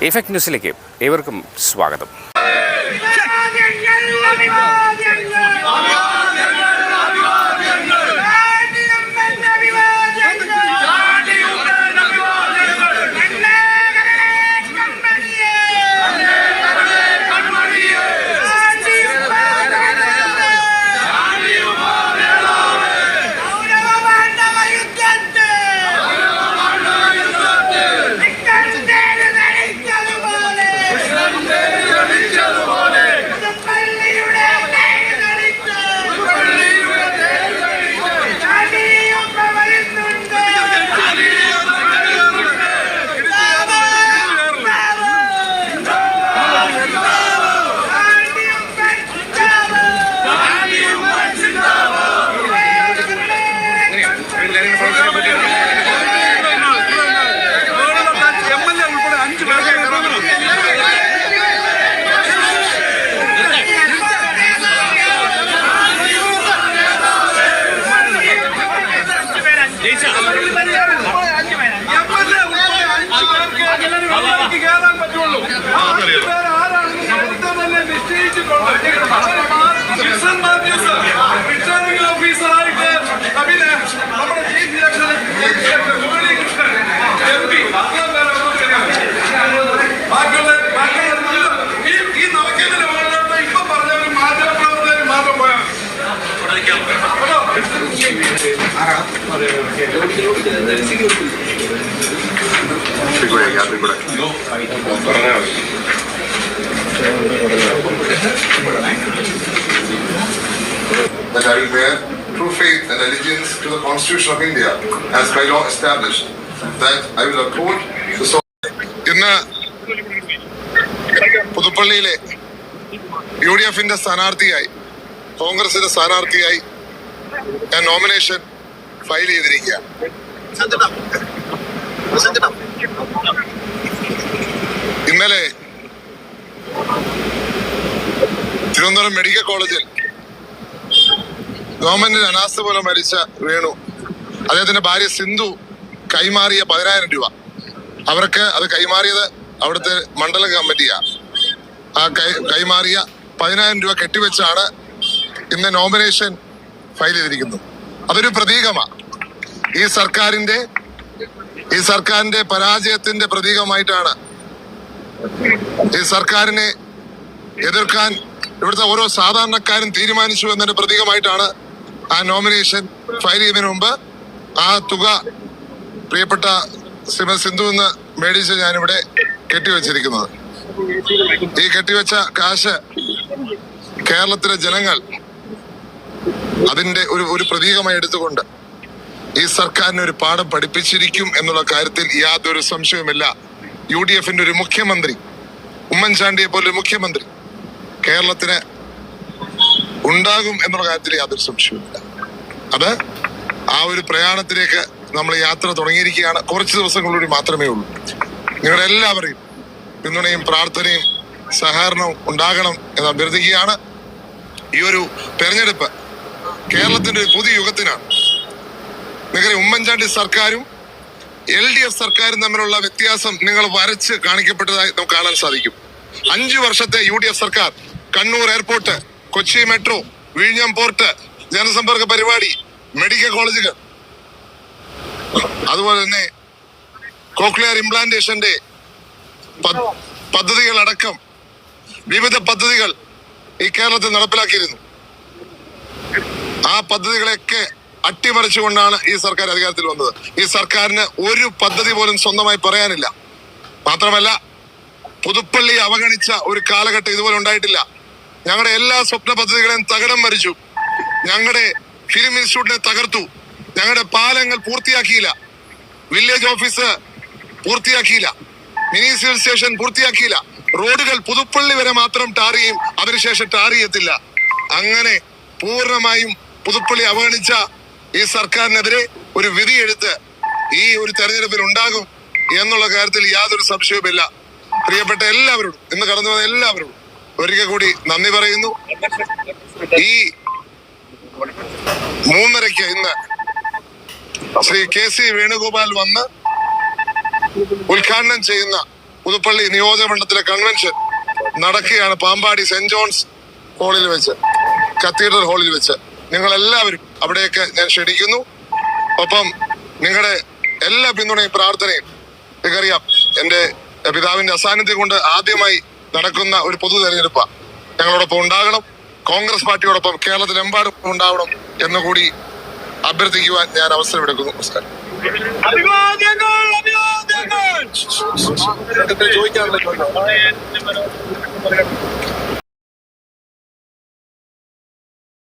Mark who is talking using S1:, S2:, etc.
S1: Effect ന്യൂസിലേക്ക് ഏവർക്കും സ്വാഗതം.
S2: That I will bear true faith and allegiance to the Constitution of India as by law established. That I will uphold the
S3: ഇന്ന് പുതുപ്പള്ളിയിലെ UDF-ന്റെ സ്ഥാനാർത്ഥിയായി, കോൺഗ്രസിന്റെ സ്ഥാനാർത്ഥിയായി ഞാൻ നോമിനേഷൻ ഫയൽ ചെയ്തിരിക്കുകയാണ്. ഇന്നലെ തിരുവനന്തപുരം മെഡിക്കൽ കോളേജിൽ ഗവൺമെന്റിന് അനാസ്ഥ മൂലം മരിച്ച വേണു, അദ്ദേഹത്തിന്റെ ഭാര്യ സിന്ധു കൈമാറിയ 10,000 രൂപ, അവർക്ക് അത് കൈമാറിയത് അവിടുത്തെ മണ്ഡലം കമ്മിറ്റിയാണ്. ആ കൈമാറിയ 10,000 രൂപ കെട്ടിവെച്ചാണ് ഇന്ന് നോമിനേഷൻ ഫയൽ ചെയ്തിരിക്കുന്നത്. അതൊരു പ്രതീകമാണ്. ഈ സർക്കാരിന്റെ പരാജയത്തിന്റെ പ്രതീകമായിട്ടാണ്. ഈ സർക്കാരിനെ എതിർക്കാൻ ഇവിടുത്തെ ഓരോ സാധാരണക്കാരും തീരുമാനിച്ചു എന്നതിന്റെ പ്രതീകമായിട്ടാണ് ആ നോമിനേഷൻ ഫയൽ ചെയ്യുന്നതിന് മുമ്പ് ആ തുക പ്രിയപ്പെട്ട ശ്രീമതി സിന്ധു എന്ന് മേടിച്ച് ഞാനിവിടെ കെട്ടിവെച്ചിരിക്കുന്നത്. ഈ കെട്ടിവെച്ച കാശ് കേരളത്തിലെ ജനങ്ങൾ അതിന്റെ ഒരു പ്രതീകമായി എടുത്തുകൊണ്ട് ഈ സർക്കാരിനെ ഒരു പാഠം പഠിപ്പിച്ചിരിക്കും എന്നുള്ള കാര്യത്തിൽ യാതൊരു സംശയവുമില്ല. UDF-ന്റെ ഒരു മുഖ്യമന്ത്രി, ഉമ്മൻചാണ്ടിയെ പോലൊരു മുഖ്യമന്ത്രി കേരളത്തിന് ഉണ്ടാകും എന്നുള്ള കാര്യത്തിൽ യാതൊരു സംശയവുമില്ല. അത് ആ ഒരു പ്രയാണത്തിലേക്ക് നമ്മൾ യാത്ര തുടങ്ങിയിരിക്കുകയാണ്. കുറച്ച് ദിവസങ്ങളിലൂടെ മാത്രമേ ഉള്ളൂ. നിങ്ങളുടെ എല്ലാവരെയും പിന്തുണയും പ്രാർത്ഥനയും സഹകരണവും ഉണ്ടാകണം എന്ന് അഭ്യർത്ഥിക്കുകയാണ്. ഈ ഒരു തെരഞ്ഞെടുപ്പ് കേരളത്തിന്റെ ഒരു പുതിയ യുഗത്തിനാണ്. നിങ്ങളുടെ ഉമ്മൻചാണ്ടി സർക്കാരും LDF സർക്കാരും തമ്മിലുള്ള വ്യത്യാസം നിങ്ങൾ വരച്ച് കാണിക്കപ്പെട്ടതായി നമുക്ക് കാണാൻ സാധിക്കും. 5 വർഷത്തെ UDF സർക്കാർ കണ്ണൂർ എയർപോർട്ട്, കൊച്ചി മെട്രോ, വിഴിഞ്ഞം പോർട്ട്, ജനസമ്പർക്ക പരിപാടി, മെഡിക്കൽ കോളേജുകൾ, അതുപോലെ തന്നെ കോക്ലിയർ ഇംപ്ലാന്റേഷന്റെ പദ്ധതികളടക്കം വിവിധ പദ്ധതികൾ ഈ കേരളത്തിൽ നടപ്പിലാക്കിയിരുന്നു. ആ പദ്ധതികളെയൊക്കെ അട്ടിമറിച്ചുകൊണ്ടാണ് ഈ സർക്കാർ അധികാരത്തിൽ വന്നത്. ഈ സർക്കാരിന് ഒരു പദ്ധതി പോലും സ്വന്തമായി പറയാനില്ല. മാത്രമല്ല, പുതുപ്പള്ളി അവഗണിച്ച ഒരു കാലഘട്ടം ഇതുപോലെ ഉണ്ടായിട്ടില്ല. ഞങ്ങളുടെ എല്ലാ സ്വപ്ന പദ്ധതികളെയും തകിടം മറിച്ചു. ഞങ്ങളുടെ ഫിലിം ഇൻസ്റ്റിറ്റ്യൂട്ടിനെ തകർത്തു. ഞങ്ങളുടെ പാലങ്ങൾ പൂർത്തിയാക്കിയില്ല. വില്ലേജ് ഓഫീസ് പൂർത്തിയാക്കിയില്ല. മിനി സിവിൽ സ്റ്റേഷൻ പൂർത്തിയാക്കിയില്ല. റോഡുകൾ പുതുപ്പള്ളി വരെ മാത്രം ടാർ ചെയ്യും, അതിനുശേഷം ടാർ ചെയ്യത്തില്ല. അങ്ങനെ പൂർണ്ണമായും പുതുപ്പള്ളി അവഗണിച്ച ഈ സർക്കാരിനെതിരെ ഒരു വിധി എഴുത്ത് ഈ ഒരു തെരഞ്ഞെടുപ്പിൽ ഉണ്ടാകും എന്നുള്ള കാര്യത്തിൽ യാതൊരു സംശയവുമില്ല. പ്രിയപ്പെട്ട എല്ലാവരോടും, ഇന്ന് കടന്നു വന്ന എല്ലാവരോടും ഒരിക്കൽ കൂടി നന്ദി പറയുന്നു. ഈ 3:30 ഇന്ന് ശ്രീ KC വേണുഗോപാൽ വന്ന് ഉദ്ഘാടനം ചെയ്യുന്ന പുതുപ്പള്ളി നിയോജകമണ്ഡലത്തിലെ കൺവെൻഷൻ നടക്കുകയാണ് പാമ്പാടി സെന്റ് ജോൺസ് ഹാളിൽ വെച്ച്, കത്തീഡ്രൽ ഹാളിൽ വെച്ച്. നിങ്ങൾ എല്ലാവരും അവിടേക്ക് ഞാൻ ക്ഷണിക്കുന്നു. ഒപ്പം നിങ്ങളുടെ എല്ലാ പിന്തുണയും പ്രാർത്ഥനയും, നിങ്ങൾക്കറിയാം എന്റെ പിതാവിന്റെ അസാന്നിധ്യം കൊണ്ട് ആദ്യമായി നടക്കുന്ന ഒരു പൊതു തെരഞ്ഞെടുപ്പാണ്. ഞങ്ങളോടൊപ്പം ഉണ്ടാകണം, കോൺഗ്രസ് പാർട്ടിയോടൊപ്പം കേരളത്തിലെമ്പാടും ഉണ്ടാവണം എന്നുകൂടി അഭ്യർത്ഥിക്കുവാൻ ഞാൻ അവസരം എടുക്കുന്നു. നമസ്കാരം.
S4: ചോദിക്കാനുള്ള